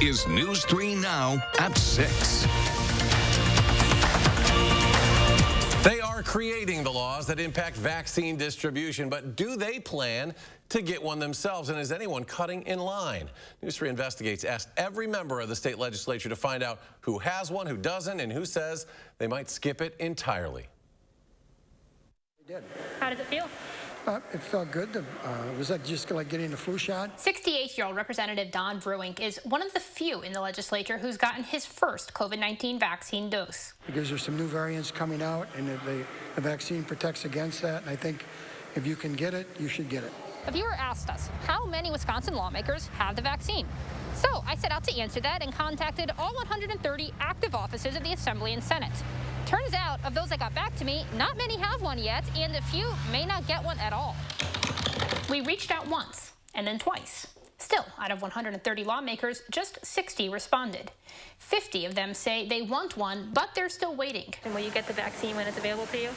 is News 3 Now at 6. They are creating the laws that impact vaccine distribution, but do they plan to get one themselves? And is anyone cutting in line? News 3 Investigates asked every member of the state legislature to find out who has one, who doesn't, and who says they might skip it entirely. We did. How does it feel? It felt good. Was that just like getting the flu shot? 68-year-old Representative Don Bruink is one of the few in the legislature who's gotten his first COVID-19 vaccine dose. Because there's some new variants coming out, and the vaccine protects against that. And I think if you can get it, you should get it. A viewer asked us how many Wisconsin lawmakers have the vaccine. So I set out to answer that and contacted all 130 active offices of the Assembly and Senate. Turns out, of those that got back to me, not many have one yet, and a few may not get one at all. We reached out once, and then twice. Still, out of 130 lawmakers, just 60 responded. 50 of them say they want one, but they're still waiting. And will you get the vaccine when it's available to you?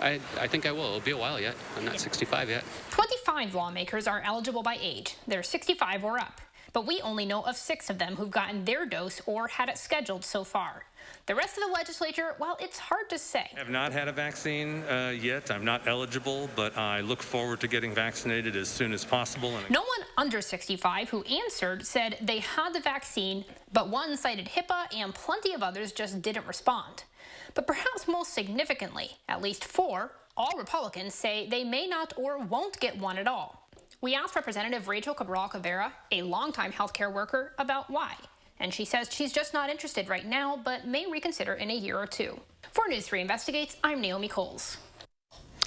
I think I will. It'll be a while yet. I'm not 65 yet. 25 lawmakers are eligible by age. They're 65 or up. But we only know of 6 of them who've gotten their dose or had it scheduled so far. The rest of the legislature, well, it's hard to say. I have not had a vaccine yet. I'm not eligible, but I look forward to getting vaccinated as soon as possible. No one under 65 who answered said they had the vaccine, but one cited HIPAA and plenty of others just didn't respond. But perhaps most significantly, at least 4, all Republicans say they may not or won't get one at all. We asked Representative Rachel Cabral-Cabrera, a longtime healthcare worker, about why. And she says she's just not interested right now, but may reconsider in a year or two. For News 3 Investigates, I'm Naomi Coles.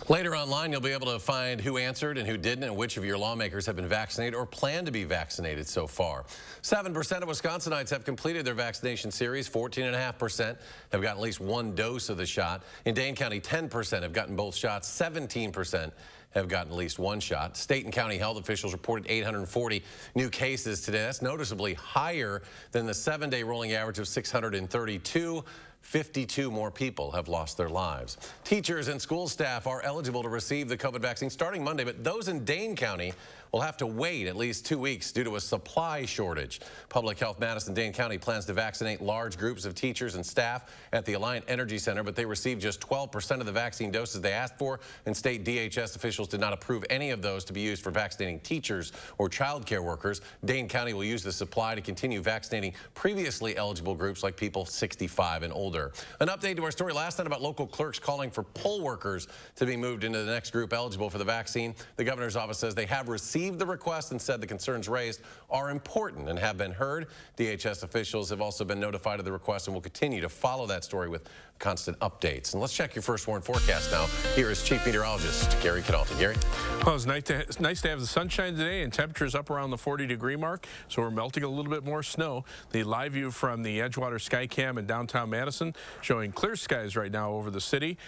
Later online, you'll be able to find who answered and who didn't, and which of your lawmakers have been vaccinated or plan to be vaccinated so far. 7% of Wisconsinites have completed their vaccination series. 14.5% have gotten at least one dose of the shot. In Dane County, 10% have gotten both shots. 17% have gotten at least one shot. State and county health officials reported 840 new cases today. That's noticeably higher than the 7-day rolling average of 632. 52 more people have lost their lives. Teachers and school staff are eligible to receive the COVID vaccine starting Monday, but those in Dane County will have to wait at least 2 weeks due to a supply shortage. Public Health Madison Dane County plans to vaccinate large groups of teachers and staff at the Alliant Energy Center, but they received just 12% of the vaccine doses they asked for, and state DHS officials did not approve any of those to be used for vaccinating teachers or child care workers. Dane County will use the supply to continue vaccinating previously eligible groups like people 65 and older. An update to our story last night about local clerks calling for poll workers to be moved into the next group eligible for the vaccine. The governor's office says they have received the request and said the concerns raised are important and have been heard. DHS officials have also been notified of the request and will continue to follow that story with constant updates. And let's check your first warn forecast now. Here is Chief Meteorologist Gary Cadalton. Gary? Well, it's nice to have the sunshine today, and temperatures up around the 40-degree mark, so we're melting a little bit more snow. The live view from the Edgewater Skycam in downtown Madison showing clear skies right now over the city.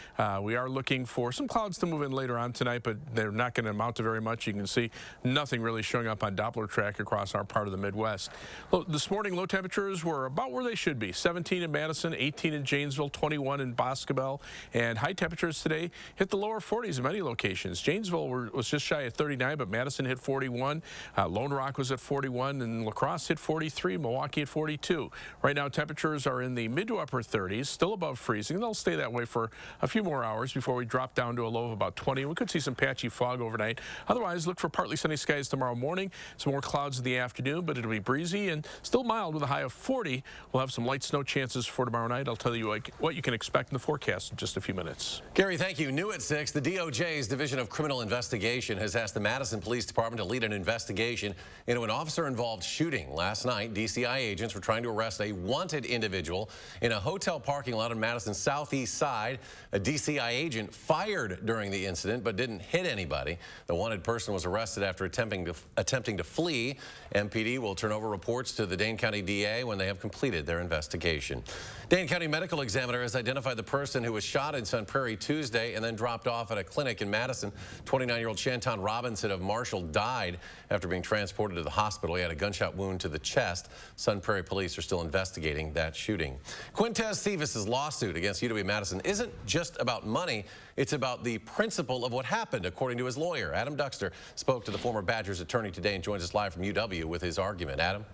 We are looking for some clouds to move in later on tonight, but they're not going to amount to very much. You can see nothing really showing up on Doppler track across our part of the Midwest. Well, this morning, low temperatures were about where they should be. 17 in Madison, 18 in Janesville, 21 in Boscobel, and high temperatures today hit the lower 40s in many locations. Janesville was just shy of 39, but Madison hit 41. Lone Rock was at 41, and La Crosse hit 43, Milwaukee at 42. Right now, temperatures are in the mid to upper 30s, still above freezing. They'll stay that way for a few more hours before we drop down to a low of about 20. We could see some patchy fog overnight. Otherwise, look for partly sunny skies tomorrow morning. Some more clouds in the afternoon, but it'll be breezy and still mild with a high of 40. We'll have some light snow chances for tomorrow night. I'll tell you what you can expect in the forecast in just a few minutes. Gary, thank you. New at 6, the DOJ's Division of Criminal Investigation has asked the Madison Police Department to lead an investigation into an officer-involved shooting. Last night, DCI agents were trying to arrest a wanted individual in a hotel parking lot on Madison's southeast side. A DCI agent fired during the incident but didn't hit anybody. The wanted person was arrested after attempting to flee. MPD will turn over reports to the Dane County DA when they have completed their investigation. Dane County Medical Examiner has identified the person who was shot in Sun Prairie Tuesday and then dropped off at a clinic in Madison. 29-year-old Shanton Robinson of Marshall died after being transported to the hospital. He had a gunshot wound to the chest. Sun Prairie police are still investigating that shooting. Quintez Sivas' lawsuit against UW-Madison isn't just about money. It's about the principle of what happened, according to his lawyer. Adam Duxter spoke to the former Badgers attorney today and joins us live from UW with his argument. Adam?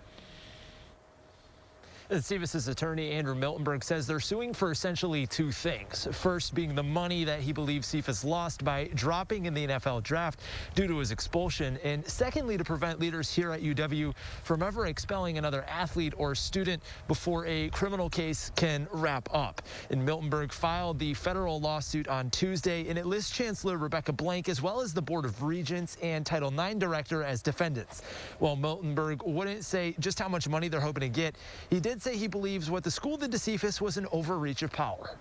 Cephas's attorney, Andrew Miltenberg, says they're suing for essentially two things. First being the money that he believes Cephas lost by dropping in the NFL draft due to his expulsion. And secondly, to prevent leaders here at UW from ever expelling another athlete or student before a criminal case can wrap up. And Miltenberg filed the federal lawsuit on Tuesday, and it lists Chancellor Rebecca Blank as well as the Board of Regents and Title IX director as defendants. While Miltenberg wouldn't say just how much money they're hoping to get, he did say he believes what the school did to Cephas was an overreach of power.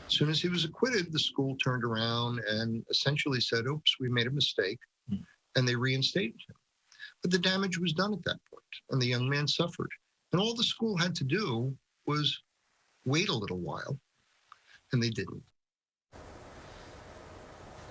As soon as he was acquitted, the school turned around and essentially said, oops, we made a mistake, and they reinstated him. But the damage was done at that point, and the young man suffered. And all the school had to do was wait a little while, and they didn't.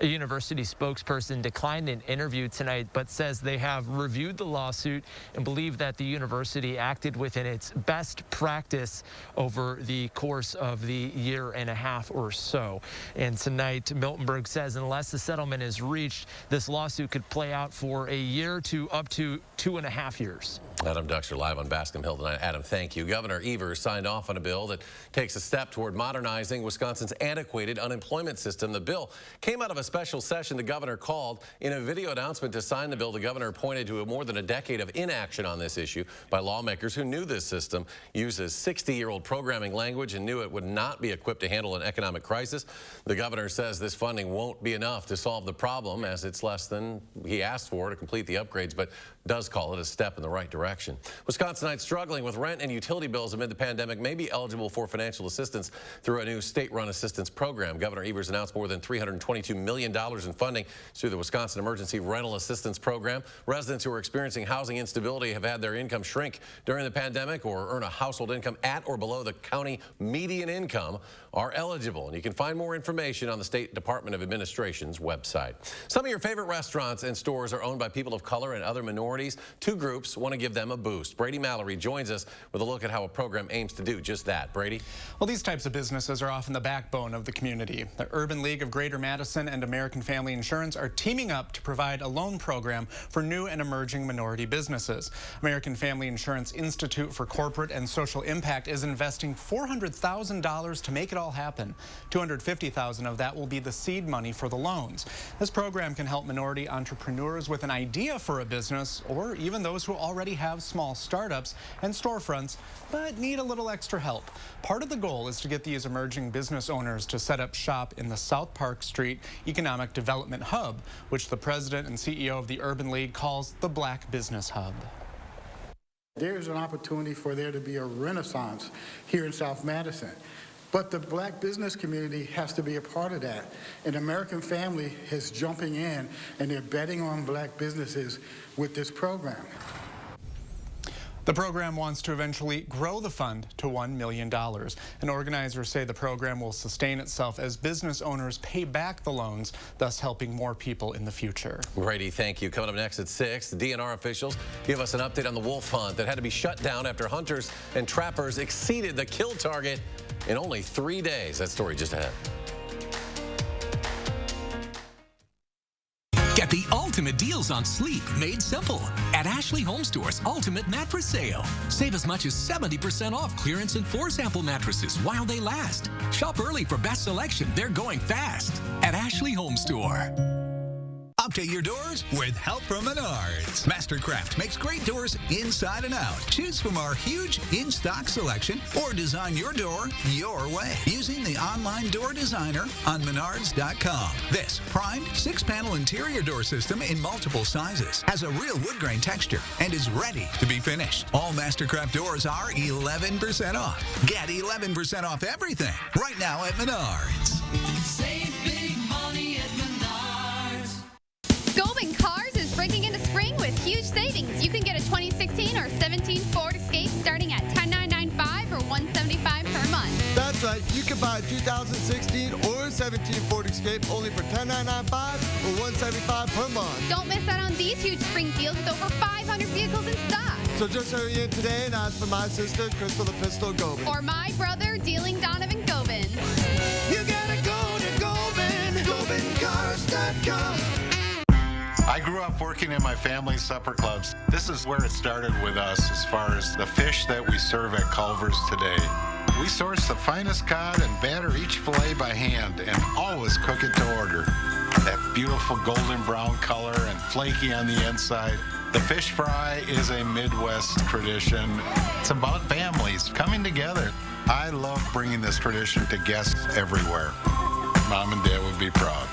A university spokesperson declined an interview tonight, but says they have reviewed the lawsuit and believe that the university acted within its best practice over the course of the year and a half or so. And tonight, Miltenberg says unless the settlement is reached, this lawsuit could play out for a year to up to 2.5 years. Adam Duxter live on Bascom Hill tonight. Adam, thank you. Governor Evers signed off on a bill that takes a step toward modernizing Wisconsin's antiquated unemployment system. The bill came out of a special session the governor called. In a video announcement to sign the bill, the governor pointed to more than a decade of inaction on this issue by lawmakers who knew this system uses 60-year-old programming language and knew it would not be equipped to handle an economic crisis. The governor says this funding won't be enough to solve the problem, as it's less than he asked for to complete the upgrades, but does call it a step in the right direction. Wisconsinites struggling with rent and utility bills amid the pandemic may be eligible for financial assistance through a new state-run assistance program. Governor Evers announced more than $322 million in funding through the Wisconsin Emergency Rental Assistance Program. Residents who are experiencing housing instability, have had their income shrink during the pandemic, or earn a household income at or below the county median income are eligible. And you can find more information on the State Department of Administration's website. Some of your favorite restaurants and stores are owned by people of color and other minorities. Two groups want to give them a boost. Brady Mallory joins us with a look at how a program aims to do just that. Brady? Well, these types of businesses are often the backbone of the community. The Urban League of Greater Madison and American Family Insurance are teaming up to provide a loan program for new and emerging minority businesses. American Family Insurance Institute for Corporate and Social Impact is investing $400,000 to make it all happen. $250,000 of that will be the seed money for the loans. This program can help minority entrepreneurs with an idea for a business, or even those who already have small startups and storefronts but need a little extra help. Part of the goal is to get these emerging business owners to set up shop in the South Park Street Economic Development Hub, which the president and CEO of the Urban League calls the Black Business Hub. There's an opportunity for there to be a renaissance here in South Madison. But the black business community has to be a part of that. And American Family is jumping in, and they're betting on black businesses with this program. The program wants to eventually grow the fund to $1 million. And organizers say the program will sustain itself as business owners pay back the loans, thus helping more people in the future. Brady, thank you. Coming up next at 6, the DNR officials give us an update on the wolf hunt that had to be shut down after hunters and trappers exceeded the kill target in only 3 days. That story just ahead. Get the ultimate deals on sleep made simple at Ashley HOMESTORE's Ultimate Mattress Sale. Save as much as 70% off clearance and floor sample mattresses while they last. Shop early for best selection. They're going fast at Ashley HOMESTORE. Update your doors with help from Menards. Mastercraft makes great doors inside and out. Choose from our huge in-stock selection or design your door your way using the online door designer on Menards.com. This primed 6-panel interior door system in multiple sizes has a real wood grain texture and is ready to be finished. All Mastercraft doors are 11% off. Get 11% off everything right now at Menards. Save big money at Menards. Goldman Cars is breaking into spring with huge savings. You can get a 2016 or 17 Ford Escape starting at $10,995 or $175 per month. That's right. You can buy a 2016 or 17 Ford Escape only for $10,995 or $175 per month. Don't miss out on these huge spring deals with over 500 vehicles in stock. So just hurry in today and ask for my sister, Crystal the Pistol Gobin. Or my brother, Dealing Donovan Gobin. You gotta go to Gobin, GobinCars.com. I grew up working in my family's supper clubs. This is where it started with us as far as the fish that we serve at Culver's today. We source the finest cod and batter each fillet by hand and always cook it to order. That beautiful golden brown color and flaky on the inside. The fish fry is a Midwest tradition. It's about families coming together. I love bringing this tradition to guests everywhere. Mom and Dad would be proud.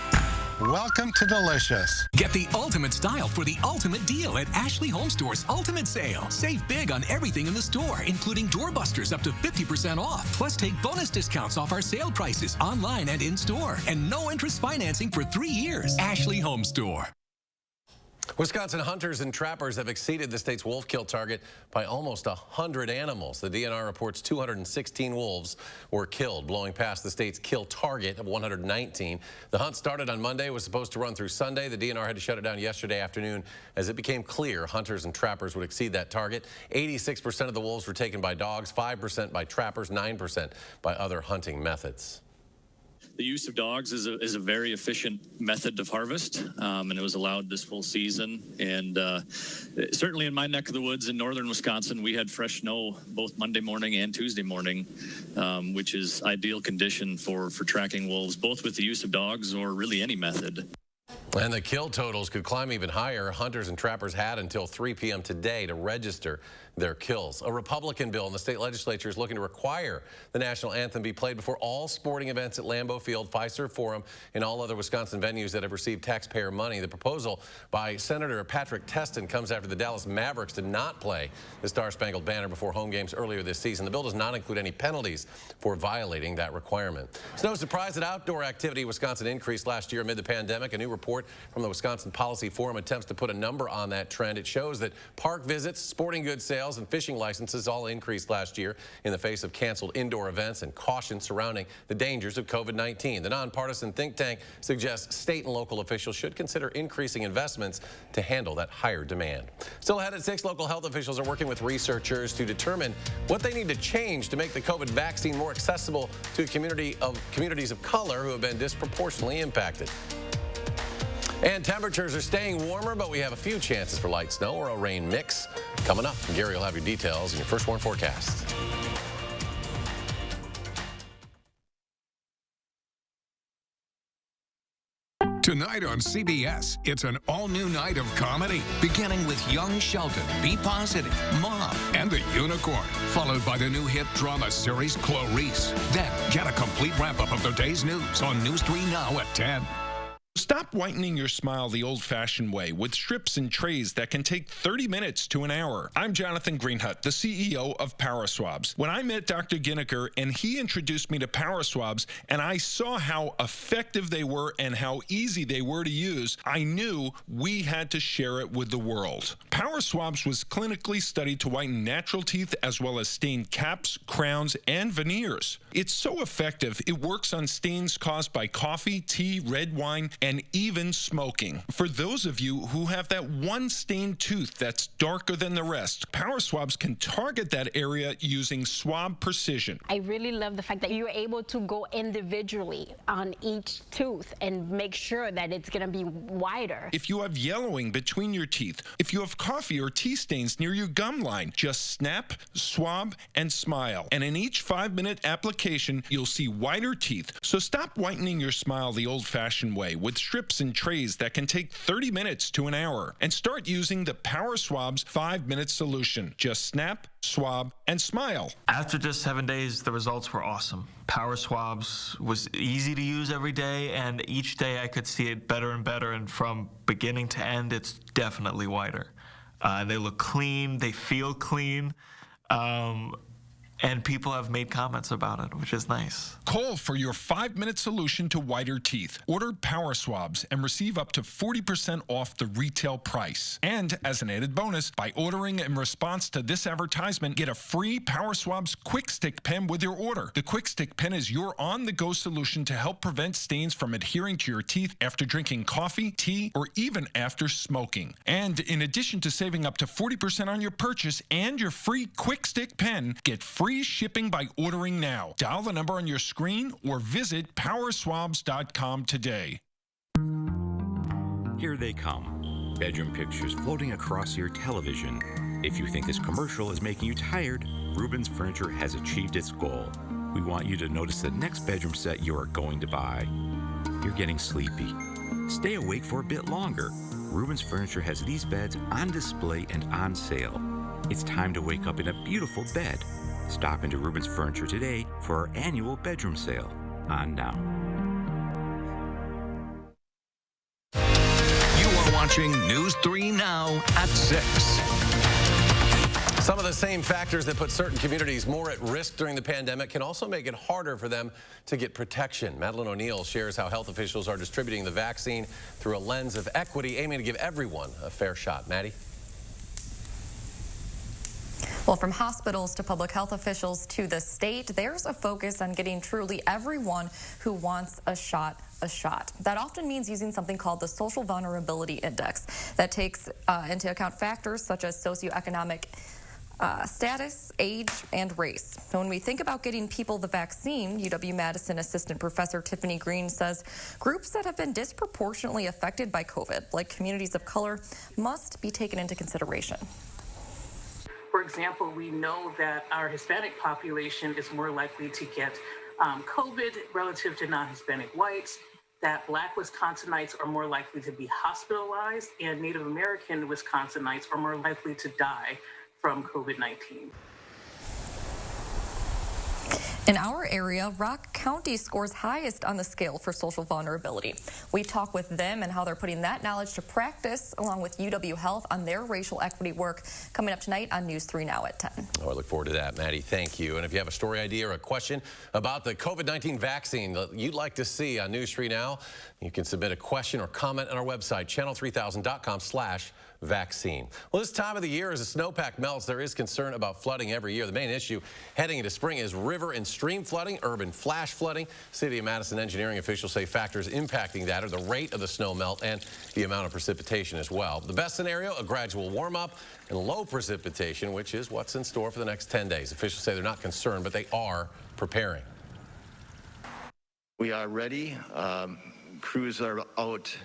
Welcome to Delicious. Get the ultimate style for the ultimate deal at Ashley HOMESTORE's Ultimate Sale. Save big on everything in the store, including doorbusters up to 50% off. Plus, take bonus discounts off our sale prices online and in-store. And no interest financing for 3 years. Ashley HOMESTORE. Wisconsin hunters and trappers have exceeded the state's wolf kill target by almost 100 animals. The DNR reports 216 wolves were killed, blowing past the state's kill target of 119. The hunt started on Monday, was supposed to run through Sunday. The DNR had to shut it down yesterday afternoon as it became clear hunters and trappers would exceed that target. 86% of the wolves were taken by dogs, 5% by trappers, 9% by other hunting methods. The use of dogs is a very efficient method of harvest, and it was allowed this full season. And certainly in my neck of the woods in northern Wisconsin, we had fresh snow both Monday morning and Tuesday morning, which is ideal condition for tracking wolves, both with the use of dogs or really any method. And the kill totals could climb even higher. Hunters and trappers had until 3 p.m. today to register their kills. A Republican bill in the state legislature is looking to require the national anthem be played before all sporting events at Lambeau Field, Fiserv Forum, and all other Wisconsin venues that have received taxpayer money. The proposal by Senator Patrick Teston comes after the Dallas Mavericks did not play the Star-Spangled Banner before home games earlier this season. The bill does not include any penalties for violating that requirement. It's no surprise that outdoor activity in Wisconsin increased last year amid the pandemic. A new report from the Wisconsin Policy Forum attempts to put a number on that trend. It shows that park visits, sporting goods sales, and fishing licenses all increased last year in the face of canceled indoor events and caution surrounding the dangers of COVID-19. The nonpartisan think tank suggests state and local officials should consider increasing investments to handle that higher demand. Still ahead at 6, local health officials are working with researchers to determine what they need to change to make the COVID vaccine more accessible to communities of color who have been disproportionately impacted. And temperatures are staying warmer, but we have a few chances for light snow or a rain mix coming up. Gary will have your details in your First Warn forecast. Tonight on CBS, it's an all-new night of comedy, beginning with Young Sheldon, Be Positive, Mom, and the Unicorn, followed by the new hit drama series Clarice. Then, get a complete wrap-up of the day's news on News 3 Now at 10. Stop whitening your smile the old-fashioned way with strips and trays that can take 30 minutes to an hour. I'm Jonathan Greenhut, the CEO of PowerSwabs. When I met Dr. Ginniker and he introduced me to PowerSwabs and I saw how effective they were and how easy they were to use, I knew we had to share it with the world. PowerSwabs was clinically studied to whiten natural teeth as well as stain caps, crowns, and veneers. It's so effective, it works on stains caused by coffee, tea, red wine, and even smoking. For those of you who have that one stained tooth that's darker than the rest, PowerSwabs can target that area using swab precision. I really love the fact that you're able to go individually on each tooth and make sure that it's going to be wider. If you have yellowing between your teeth, if you have coffee or tea stains near your gum line, just snap, swab, and smile. And in each 5-minute application, you'll see whiter teeth. So stop whitening your smile the old-fashioned way with strips and trays that can take 30 minutes to an hour, and start using the PowerSwabs 5-minute solution. Just snap, swab, and smile. After just 7 days, the results were awesome. PowerSwabs was easy to use every day, and each day I could see it better and better, and from beginning to end, it's definitely whiter. They look clean, they feel clean. And people have made comments about it, which is nice. Call for your 5-minute solution to whiter teeth. Order PowerSwabs and receive up to 40% off the retail price. And as an added bonus, by ordering in response to this advertisement, get a free PowerSwabs Quick Stick pen with your order. The Quick Stick pen is your on-the-go solution to help prevent stains from adhering to your teeth after drinking coffee, tea, or even after smoking. And in addition to saving up to 40% on your purchase and your free Quick Stick pen, get free shipping by ordering now. Dial the number on your screen or visit powerswabs.com today. Here they come. bedroom pictures floating across your television. If you think this commercial is making you tired, Rubens Furniture has achieved its goal. We want you to notice the next bedroom set you are going to buy. You're getting sleepy. Stay awake for a bit longer. Rubens Furniture has these beds on display and on sale. It's time to wake up in a beautiful bed. Stop into Rubens Furniture today for our annual bedroom sale. On now. You are watching News 3 Now at 6. Some of the same factors that put certain communities more at risk during the pandemic can also make it harder for them to get protection. Madeline O'Neill shares how health officials are distributing the vaccine through a lens of equity, aiming to give everyone a fair shot. Maddie? Well, from hospitals to public health officials to the state, there's a focus on getting truly everyone who wants a shot. That often means using something called the Social Vulnerability Index that takes into account factors such as socioeconomic status, age, and race. So when we think about getting people the vaccine, UW-Madison Assistant Professor Tiffany Green says groups that have been disproportionately affected by COVID, like communities of color, must be taken into consideration. For example, we know that our Hispanic population is more likely to get COVID relative to non-Hispanic whites, that Black Wisconsinites are more likely to be hospitalized, and Native American Wisconsinites are more likely to die from COVID-19. In our area, Rock County scores highest on the scale for social vulnerability. We talk with them and how they're putting that knowledge to practice, along with UW Health on their racial equity work, coming up tonight on News 3 Now at 10. Oh, I look forward to that, Maddie. Thank you. And if you have a story idea or a question about the COVID-19 vaccine that you'd like to see on News 3 Now, you can submit a question or comment on our website, channel3000.com/vaccine. Well, this time of the year, as the snowpack melts, there is concern about flooding every year. The main issue heading into spring is river and stream flooding, urban flash flooding. City of Madison engineering officials say factors impacting that are the rate of the snow melt and the amount of precipitation as well. The best scenario, a gradual warm-up and low precipitation, which is what's in store for the next 10 days. Officials say they're not concerned, but they are preparing. We are ready. Crews are out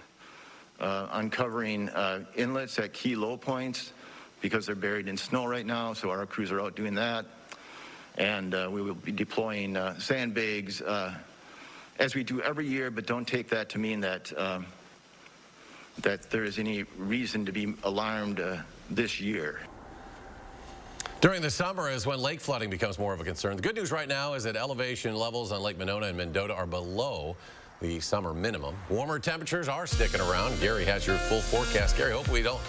uncovering inlets at key low points because they're buried in snow right now, so our crews are out doing that. And we will be deploying sandbags as we do every year, but don't take that to mean that that there is any reason to be alarmed this year. During the summer is when lake flooding becomes more of a concern. The good news right now is that elevation levels on Lake Monona and Mendota are below the summer minimum. Warmer temperatures are sticking around. Gary has your full forecast. Gary, hopefully we don't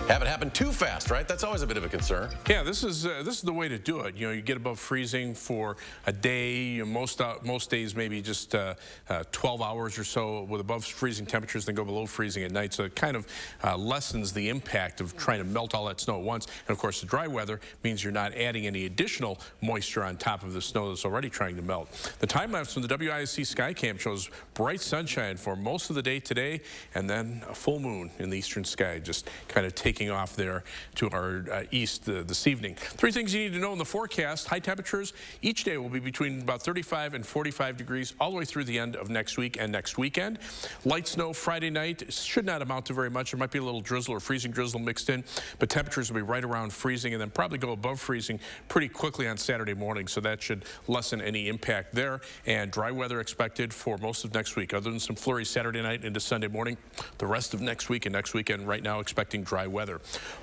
have it happen too fast, right? That's always a bit of a concern. Yeah, this is the way to do it. You know, you get above freezing for a day. Most days maybe just 12 hours or so with above freezing temperatures, then go below freezing at night. So it kind of lessens the impact of trying to melt all that snow at once. And of course, the dry weather means you're not adding any additional moisture on top of the snow that's already trying to melt. The time lapse from the WISC Skycam shows bright sunshine for most of the day today, and then a full moon in the eastern sky, just kind of taking off there to our east this evening. Three things you need to know in the forecast. High temperatures each day will be between about 35 and 45 degrees all the way through the end of next week and next weekend. Light snow Friday night should not amount to very much. There might be a little drizzle or freezing drizzle mixed in, but temperatures will be right around freezing and then probably go above freezing pretty quickly on Saturday morning, so that should lessen any impact there. And dry weather expected for most of next week, other than some flurries Saturday night into Sunday morning. The rest of next week and next weekend right now expecting dry weather.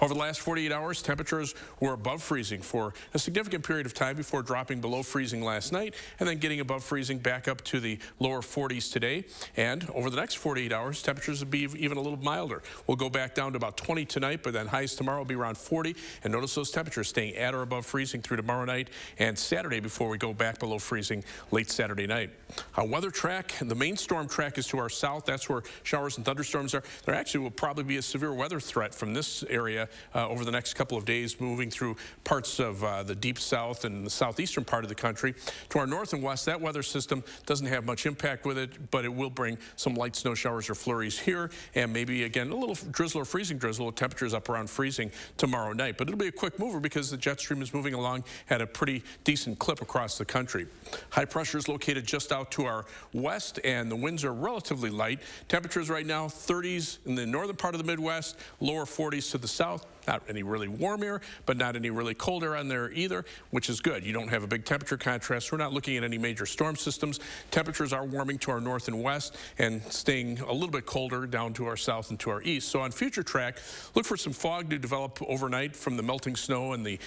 Over the last 48 hours, temperatures were above freezing for a significant period of time before dropping below freezing last night and then getting above freezing back up to the lower 40s today. And over the next 48 hours, temperatures will be even a little milder. We'll go back down to about 20 tonight, but then highs tomorrow will be around 40. And notice those temperatures staying at or above freezing through tomorrow night and Saturday before we go back below freezing late Saturday night. Our weather track, the main storm track is to our south. That's where showers and thunderstorms are. There actually will probably be a severe weather threat from this this area over the next couple of days, moving through parts of the deep south and the southeastern part of the country. To our north and west, that weather system doesn't have much impact with it, but it will bring some light snow showers or flurries here, and maybe, again, a little drizzle or freezing drizzle with temperatures up around freezing tomorrow night. But it'll be a quick mover because the jet stream is moving along at a pretty decent clip across the country. High pressure is located just out to our west, and the winds are relatively light. Temperatures right now, 30s in the northern part of the Midwest, lower 40s to the south. Not any really warm air, but not any really cold air on there either, which is good. You don't have a big temperature contrast. We're not looking at any major storm systems. Temperatures are warming to our north and west and staying a little bit colder down to our south and to our east. So on future track, look for some fog to develop overnight from the melting snow and the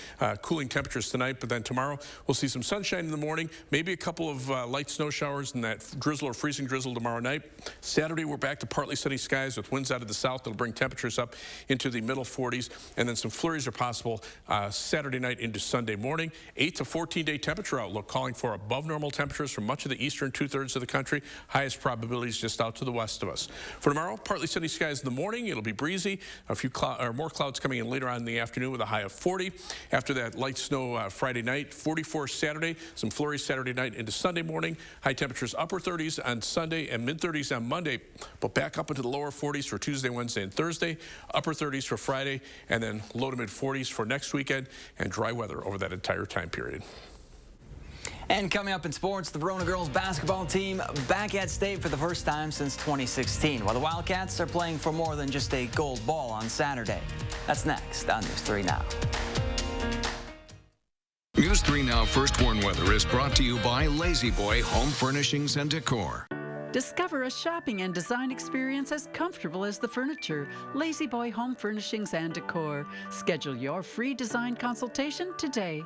cooling temperatures tonight. But then tomorrow, we'll see some sunshine in the morning, maybe a couple of light snow showers and that drizzle or freezing drizzle tomorrow night. Saturday, we're back to partly sunny skies with winds out of the south that'll bring temperatures up into the middle 40s. And then some flurries are possible Saturday night into Sunday morning. 8 to 14-day temperature outlook calling for above normal temperatures for much of the eastern two-thirds of the country. Highest probabilities just out to the west of us. For tomorrow, partly sunny skies in the morning. It'll be breezy. A few more clouds coming in later on in the afternoon with a high of 40. After that, light snow Friday night, 44 Saturday. Some flurries Saturday night into Sunday morning. High temperatures upper 30s on Sunday and mid-30s on Monday, but back up into the lower 40s for Tuesday, Wednesday, and Thursday. Upper 30s for Friday, and then low to mid 40s for next weekend, and dry weather over that entire time period. And coming up in sports, the Verona girls basketball team back at state for the first time since 2016, while the Wildcats are playing for more than just a gold ball on Saturday. That's next on News 3 Now. News 3 Now First Warn Weather is brought to you by Lazy Boy Home Furnishings and Decor. Discover a shopping and design experience as comfortable as the furniture. Lazy Boy Home Furnishings and Decor. Schedule your free design consultation today.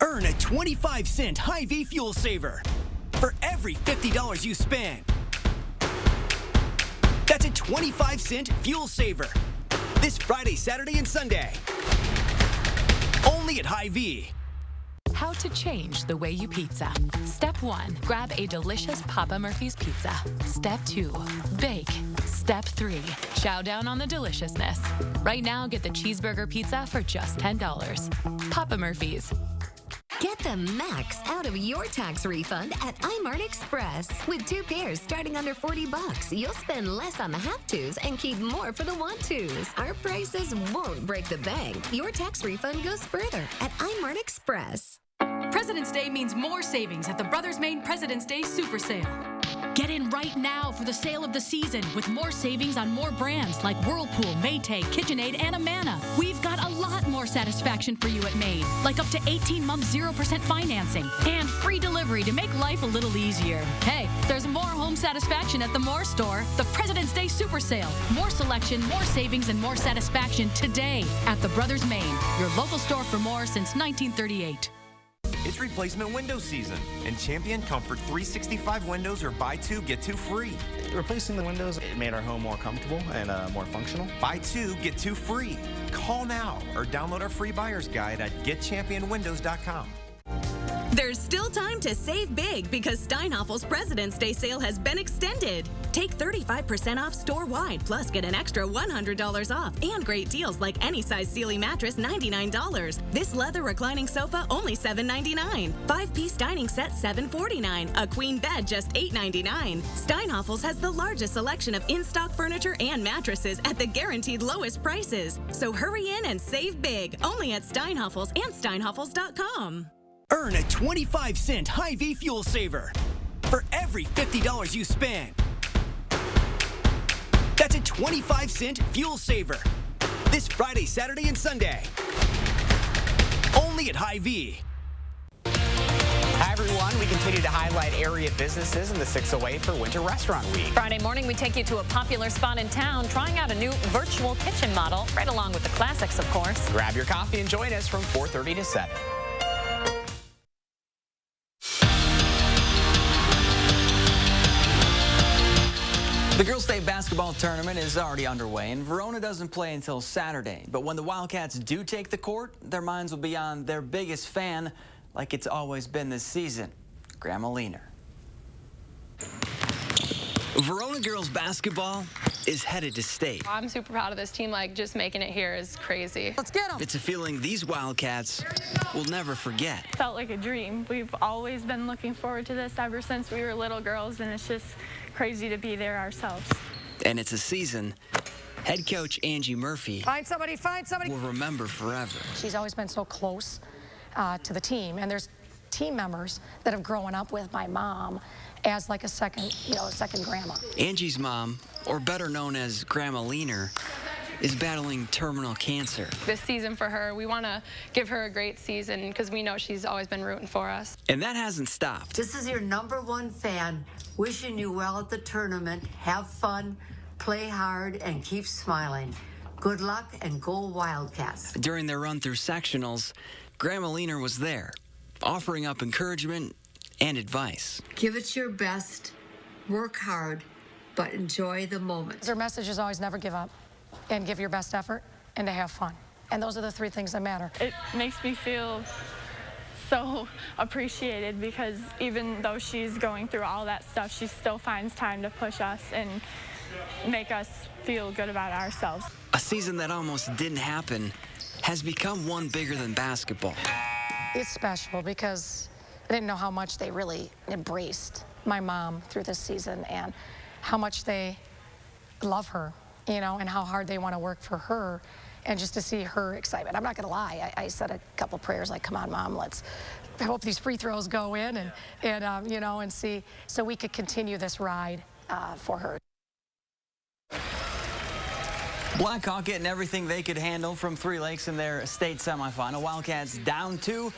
Earn a 25-cent Hy-Vee fuel saver for every $50 you spend. That's a 25-cent fuel saver this Friday, Saturday, and Sunday. Only at Hy-Vee. How to change the way you pizza. Step 1, grab a delicious Papa Murphy's pizza. Step 2, bake. Step 3, chow down on the deliciousness. Right now, get the cheeseburger pizza for just $10. Papa Murphy's. Get the max out of your tax refund at iMart Express. With 2 pairs starting under $40, you'll spend less on the have-tos and keep more for the want-tos. Our prices won't break the bank. Your tax refund goes further at iMart Express. President's Day means more savings at the Brothers Maine President's Day Super Sale. Get in right now for the sale of the season with more savings on more brands like Whirlpool, Maytag, KitchenAid, and Amana. We've got a lot more satisfaction for you at Maine, like up to 18-month 0% financing and free delivery to make life a little easier. Hey, there's more home satisfaction at the Moore Store, the President's Day Super Sale. More selection, more savings, and more satisfaction today at the Brothers Maine, your local store for more since 1938. It's replacement window season, and Champion Comfort 365 windows are buy 2, get 2 free. Replacing the windows, it made our home more comfortable and more functional. Buy 2, get 2 free. Call now or download our free buyer's guide at getchampionwindows.com. There's still time to save big because Steinhoffel's President's Day sale has been extended. Take 35% off store-wide, plus get an extra $100 off and great deals like any size Sealy mattress, $99. This leather reclining sofa, only $7.99. 5-piece dining set, $7.49. A queen bed, just $8.99. Steinhoffel's has the largest selection of in-stock furniture and mattresses at the guaranteed lowest prices. So hurry in and save big, only at Steinhoffel's and steinhoffels.com. Earn a 25-cent Hy-Vee fuel saver for every $50 you spend. That's a 25-cent fuel saver this Friday, Saturday, and Sunday. Only at Hy-Vee. Hi, everyone. We continue to highlight area businesses in the 608 for Winter Restaurant Week. Friday morning, we take you to a popular spot in town, trying out a new virtual kitchen model, right along with the classics, of course. Grab your coffee and join us from 4:30 to 7. The girls' state basketball tournament is already underway, and Verona doesn't play until Saturday. But when the Wildcats do take the court, their minds will be on their biggest fan, like it's always been this season, Grandma Leaner. Verona girls basketball is headed to state. I'm super proud of this team. Like, just making it here is crazy. Let's get them. It's a feeling these Wildcats will never forget. Felt like a dream. We've always been looking forward to this ever since we were little girls, and it's just crazy to be there ourselves. And it's a season head coach Angie Murphy Find somebody. will remember forever. She's always been so close to the team, and there's team members that have grown up with my mom as like a second grandma. Angie's mom, or better known as Grandma Leaner, is battling terminal cancer. This season for her, we want to give her a great season because we know she's always been rooting for us. And that hasn't stopped. This is your #1 fan wishing you well at the tournament. Have fun, play hard, and keep smiling. Good luck and go Wildcats. During their run through sectionals, Grandma Leaner was there, offering up encouragement and advice. Give it your best, work hard, but enjoy the moment. Her message is always never give up and give your best effort and to have fun. And those are the 3 things that matter. It makes me feel so appreciated because even though she's going through all that stuff, she still finds time to push us and make us feel good about ourselves. A season that almost didn't happen has become one bigger than basketball. It's special because I didn't know how much they really embraced my mom through this season and how much they love her, and how hard they want to work for her, and just to see her excitement. I'm not going to lie. I said a couple prayers like, come on, Mom, I hope these free throws go in and see, so we could continue this ride for her. Blackhawk getting everything they could handle from Three Lakes in their state semifinal. Wildcats down 2.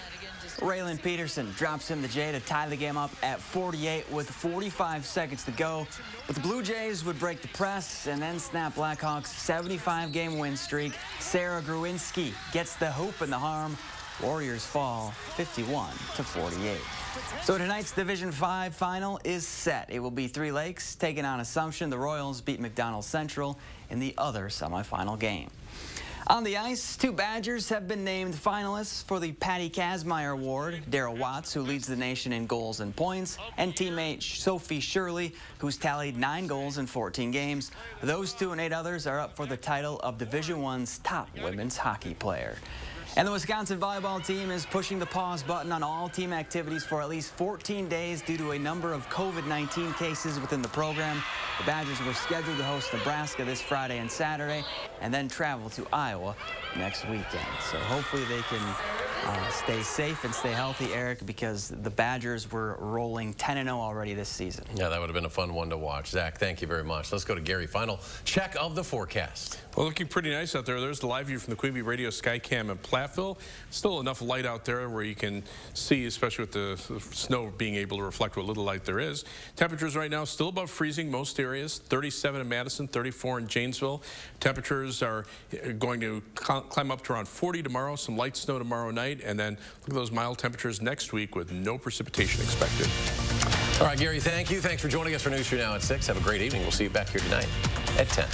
Raylan Peterson drops in the J to tie the game up at 48 with 45 seconds to go. But the Blue Jays would break the press and then snap Blackhawks' 75-game win streak. Sarah Gruinski gets the hoop and the harm. Warriors fall 51-48. So tonight's Division 5 final is set. It will be Three Lakes taking on Assumption. The Royals beat McDonald Central in the other semifinal game. On the ice, 2 Badgers have been named finalists for the Patty Kazmaier Award. Darryl Watts, who leads the nation in goals and points, and teammate Sophie Shirley, who's tallied 9 goals in 14 games. Those 2 and 8 others are up for the title of Division I's top women's hockey player. And the Wisconsin volleyball team is pushing the pause button on all team activities for at least 14 days due to a number of COVID-19 cases within the program. The Badgers were scheduled to host Nebraska this Friday and Saturday and then travel to Iowa next weekend. So hopefully they can stay safe and stay healthy, Eric, because the Badgers were rolling 10-0 already this season. Yeah, that would have been a fun one to watch. Zach, thank you very much. Let's go to Gary. Final check of the forecast. Well, looking pretty nice out there. There's the live view from the Queen Bee Radio Skycam in Platteville. Still enough light out there where you can see, especially with the snow being able to reflect what little light there is. Temperatures right now still above freezing most areas. 37 in Madison, 34 in Janesville. Temperatures are going to climb up to around 40 tomorrow. Some light snow tomorrow night. And then look at those mild temperatures next week with no precipitation expected. All right, Gary, thank you. Thanks for joining us for News 3 Now at 6. Have a great evening. We'll see you back here tonight at 10.